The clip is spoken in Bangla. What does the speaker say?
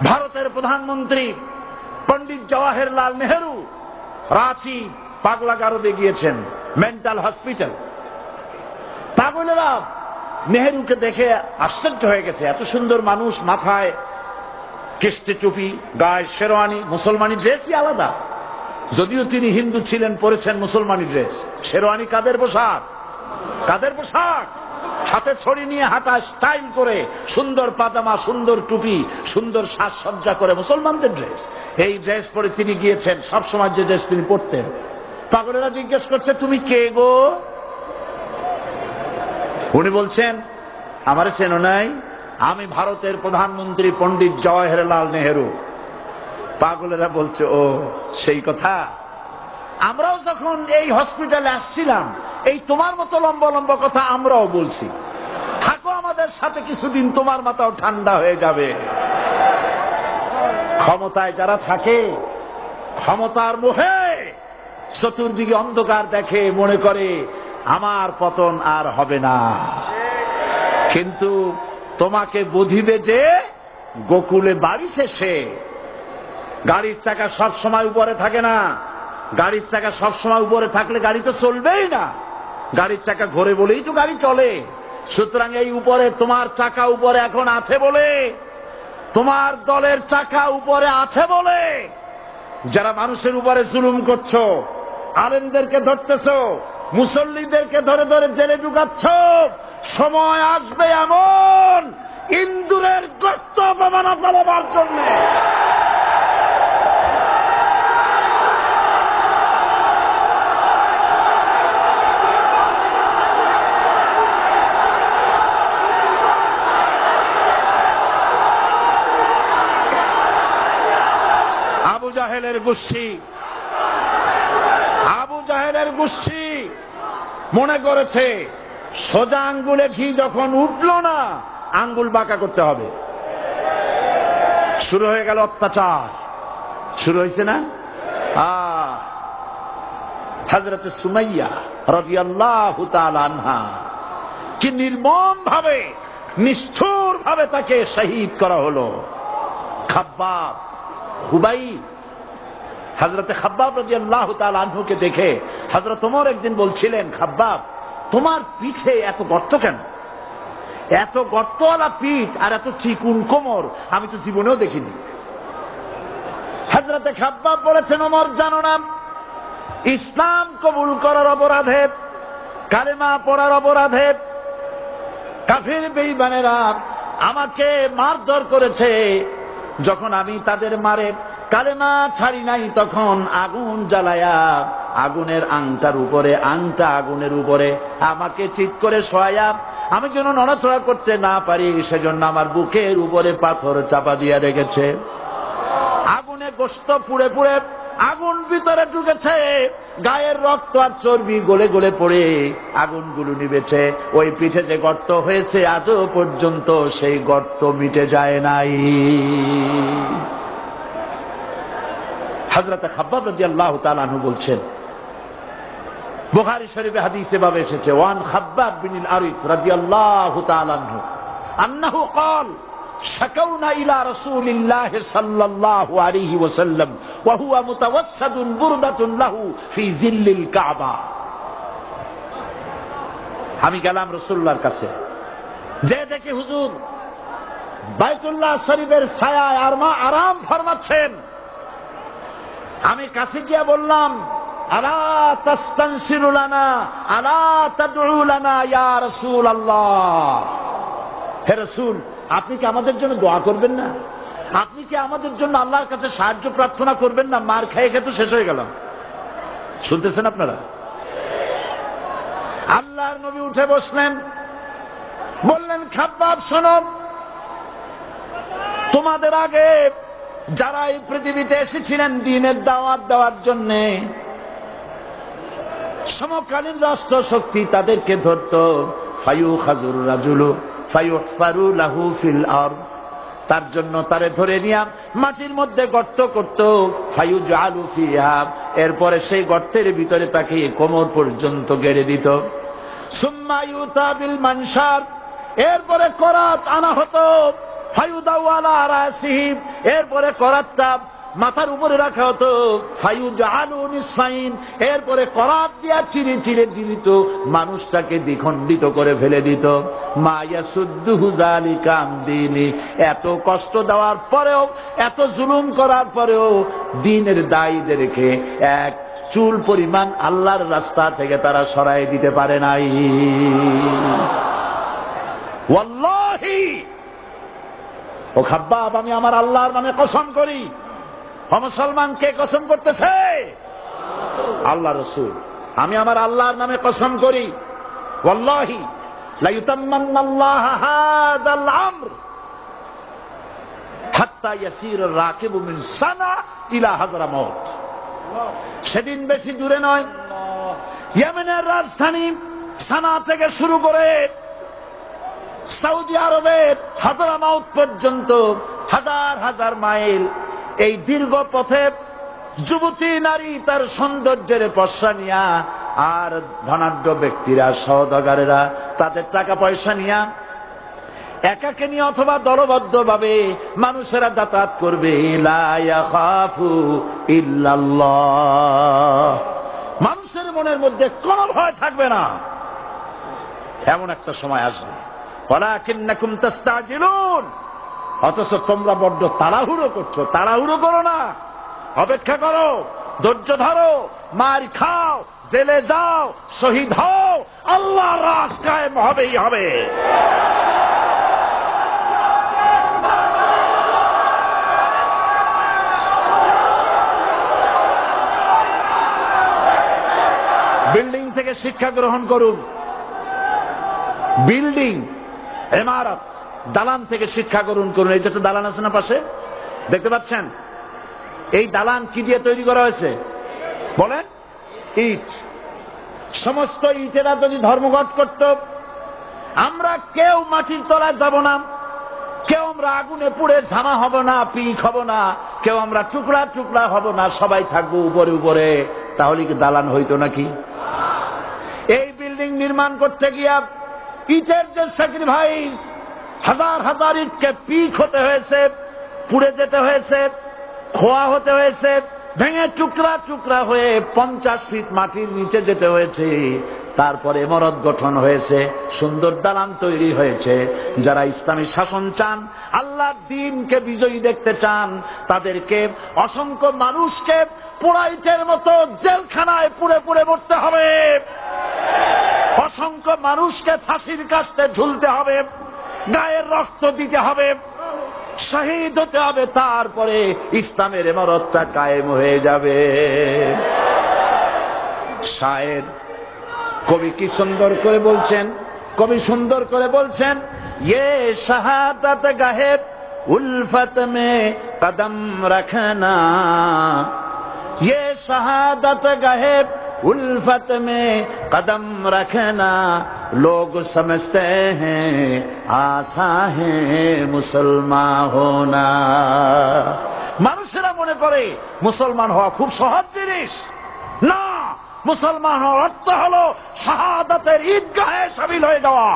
ভারতের প্রধানমন্ত্রী পণ্ডিত জওয়াহরলাল নেহেরু রাঁচি পাগলা গারদে গিয়েছেন, মেন্টাল হসপিটাল। পাগলেরা নেহেরুকে দেখে আশ্চর্য হয়ে গেছে, এত সুন্দর মানুষ, মাথায় কিস্তি টুপি, গায়ে শেরওয়ানি, মুসলমানি ড্রেসই আলাদা। যদিও তিনি হিন্দু ছিলেন, পরেছেন মুসলমানি ড্রেস। শেরওয়ানি কাদের পোশাক? কাদের পোশাক? হাতে ছড়ি নিয়ে হাঁটা, স্টাইল করে, সুন্দর পাজামা, সুন্দর টুপি, সুন্দর সাজসজ্জা করে, মুসলমানদের ড্রেস। এই ড্রেস পরে তিনি গিয়েছেন, সবসময় যে ড্রেস তিনি পরতেন। পাগলেরা জিজ্ঞেস করছে, তুমি কে গো? উনি বলছেন, আমারে চেনো নাই? আমি ভারতের প্রধানমন্ত্রী পণ্ডিত জওয়াহরলাল নেহেরু। পাগলেরা বলছে, ও সেই কথা। আমরাও যখন এই হসপিটালে আসছিলাম, এই তোমার মতো লম্বা লম্বা কথা আমরাও বলছি। থাকো আমাদের সাথে কিছুদিন, তোমার মাথাও ঠান্ডা হয়ে যাবে। ক্ষমতায় যারা থাকে, ক্ষমতার মোহে চতুর্দিকে অন্ধকার দেখে, মনে করে আমার পতন আর হবে না। কিন্তু তোমাকে বুঝিবে যে গোকুলে বাড়ি শেষে। গাড়ির চাকা সব সময় উপরে থাকে না। গাড়ির চাকা সব সময় উপরে থাকলে গাড়ি তো চলবেই না। গাড়ির চাকা ঘোরে বলেই তো গাড়ি চলে। সুতরাং এই উপরে, তোমার চাকা উপরে এখন আছে বলে, তোমার দলের চাকা উপরে আছে বলে যারা মানুষের উপরে জুলুম করছো, আলেমদেরকে ধরতেছো, মুসল্লিদেরকে ধরে ধরে জেলে ঢুকাচ্ছ, সময় আসবে এমন ইন্দুরের গর্ত অপমানা পালাবার জন্য। আবু জাহেলের গোষ্ঠী মনে করেছে সোজা আঙ্গুলে ঘি যখন উঠল না, আঙ্গুল বাঁকা করতে হবে। শুরু হয়ে গেল অত্যাচার। শুরু হয়েছে না? হযরত সুমাইয়া রাদিয়াল্লাহু তাআলা আনহা কি নির্মম ভাবে, নিষ্ঠুর ভাবে তাকে শহীদ করা হলো। খাব্বাব, হুবাইব, হযরত খাব্বাব রাদিয়াল্লাহু তাআলা আনহুকে দেখে হযরত ওমর একদিন বলছিলেন, খাব্বাব, তোমার পিঠে এত গর্ত কেন? এত গর্তওয়ালা পিঠ আর এত চিকুন কোমর আমি তো জীবনেও দেখিনি। হযরত খাব্বাব বলেছেন, ওমর জানো না, ইসলাম কবুল করার অপরাধে, কালেমা পড়ার অপরাধে কাফির বেঈমানেরা আমাকে মারধর করেছে। যখন আমি তাদের মারে কালেমা ছাড়ি নাই, তখন আগুন জ্বালায়া আগুনের আংটার উপরে, আংটা আগুনের উপরে আমাকে ঠিক করে শোয়ায়া, আমি যেন নড়াচড়া করতে না পারি সেজন্য আমার বুকের উপরে পাথর চাপা দিয়া রেখেছে। আগুনে গোশত পুড়ে পুড়ে আগুন ভিতরে ঢুকেছে, গায়ের রক্ত আর চর্বি গলে গলে পড়ে আগুনগুলো নিবেছে। ওই পিঠে যে গর্ত হয়েছে, আজও পর্যন্ত সেই গর্ত মিটে যায় নাই। হযরত খাব্বাব রাদিয়াল্লাহু তাআলা আনহু বলছেন, বুখারী শরীফে হাদিসে ভাবে এসেছে, ওয়ান খাব্বাব বিন আরিফ রাদিয়াল্লাহু তাআলা আনহু আন্নাহু قال شكونا إلى رسول الله صلى الله عليه وسلم وهو متوسد بردة له في ظل الكعبة। আমি গেলাম রাসূলুল্লাহর কাছে, যে দেখি হুজুর বাইতুল্লাহ শরীফের ছায়ায় আরাম ফরমাচ্ছেন। আমি কাছে গিয়ে বললাম, আলা তাস্তানসিরু লানা, আলা তাদউ লানা ইয়া রাসূলুল্লাহ। হে রাসূল, আপনি কি আমাদের জন্য দোয়া করবেন না? আপনি কি আমাদের জন্য আল্লাহর কাছে সাহায্য প্রার্থনা করবেন না? মার খেয়ে খেয়ে তো শেষ হয়ে গেলাম। শুনতেছেন আপনারা? আল্লাহর নবী উঠে বসলেন, বললেন, খাব্বাব শোনো, তোমাদের আগে যারা এই পৃথিবীতে এসেছিলেন দ্বীনের দাওয়াত দেওয়ার জন্য, সমকালীন রাষ্ট্র শক্তি তাদেরকে ধরত, ফায়ুখাজুর রাজুলু ফায়ুহফারু লাহু ফিল আরদ, তার জন্য তারে ধরে নিয়া মাটির মধ্যে গর্ত করত, ফায়ুজআলু ফিহা, এরপরে সেই গর্তের ভিতরে তাকে কোমর পর্যন্ত গেড়ে দিত। সুম্মা ইউতা বিল মানশার, এরপরে করাত আনা হতো, ফায়ুদাউ আলা রাসিহি, এরপরে করাতটা মাথার উপরে রাখা হতো, ফায়ুজালু নিসফাইন, এরপরে করাত দিয়া চিরে চিরে দিত, মানুষটাকে দ্বিখণ্ডিত করে ফেলে দিত। মা ইয়াসুদ্দুহু যালিকা আন দীনি, এত কষ্ট দেওয়ার পরেও, এত জুলুম করার পরেও দ্বীনের দায়ীদেরকে এক চুল পরিমাণ আল্লাহর রাস্তা থেকে তারা সরাই দিতে পারে নাই। ওয়াল্লাহি, ও খাব্বাব, আমি আমার আল্লাহর নামে কসম করি। ও মুসলমান, কে কসম করতেছে? আল্লাহ রাসূল। আমি আমার আল্লাহর নামে কসম করি, ওয়াল্লাহি লা ইউতাম্মান্নাল্লাহু হাযাল আমর হাত্তা ইয়াসির রাকিবু মিন সানা ইলা হাযরামাউত। সেদিন বেশি দূরে নয়, ইয়েমেনের রাজধানী সানা থেকে শুরু করে সৌদি আরবের হাযরামাউত পর্যন্ত হাজার হাজার মাইল, এই দীর্ঘ পথে যুবতী নারী তার সৌন্দর্যের পশ্চা নিয়া, আর ধনাঢ্য ব্যক্তিরা, সওদাগরেরা তাদের টাকা পয়সা নিয়া একাকে নিয়ে অথবা দলবদ্ধ ভাবে মানুষেরা যাতায়াত করবে। লা ইয়াখাফু ইল্লাল্লাহ, মানুষের মনের মধ্যে কোনো ভয় থাকবে না। এমন একটা সময় আসবে, ওয়ালাকিন্নাকুম তাস্তাজিলুন, অথচ তোমরা বড্ড তাড়াহুড়ো করছো। তাড়াহুড়ো করো না, অপেক্ষা করো, ধৈর্য ধরো, মার খাও, জেলে যাও, শহীদ হও, আল্লাহর রাজ কায়েম হবেই হবে। বিল্ডিং থেকে শিক্ষা গ্রহণ করুন, বিল্ডিং, ইমারত, দালান থেকে শিক্ষা গ্রহণ করুন। এই যে দালান আছে না পাশে, দেখতে পাচ্ছেন? এই দালান কি দিয়ে তৈরি করা হয়েছে বলেন? ইট। সমস্ত ইটেরা যদি ধর্মঘট করত, আমরা কেউ মাটির তলায় যাব না, কেউ আমরা আগুনে পুড়ে ঝামা হব না, পিক হব না, কেউ আমরা টুকরা টুকরা হব না, সবাই থাকবো উপরে উপরে, তাহলে কি দালান হইতো নাকি? এই বিল্ডিং নির্মাণ করতে গিয়া ইটের যে স্যাক্রিফাইস, হাজার হাজার ইটকে পিক হতে হয়েছে, পুড়ে যেতে হয়েছে, খোয়া হতে হয়েছে, ভেঙে টুকরা টুকরা হয়ে 50 ফিট মাটির নিচে যেতে হয়েছে, তারপরে ইমারত গঠন হয়েছে, সুন্দর দালান তৈরি হয়েছে। যারা ইসলামী শাসন চান, আল্লাহর দ্বীনকে বিজয়ী দেখতে চান, তাদেরকে অসংখ্য মানুষকে পোড়াইটের মতো জেলখানায় পুড়ে পুড়ে মরতে হবে, অসংখ্য মানুষকে ফাঁসির কাস্তে ঝুলতে হবে, গায়ের রক্ত দিতে হবে, শহীদ হতে হবে, তারপরে ইসলামের ইমারতটা কায়েম হয়ে যাবে। শায়ের, কবি কি সুন্দর করে বলছেন, কবি সুন্দর করে বলছেন, ये शहादत गाहे उल्फत में कदम रखना, ये शहादत गाहे उल्फत में कदम रखना, लोग समझते हैं आसान है मुसलमान होना। মানুষেরা মনে করে মুসলমান হওয়া খুব সহজ জিনিস। না, মুসলমান হওয়ার অর্থ হলো শাহাদাতের ঈদগাহে শামিল হয়ে যাওয়া।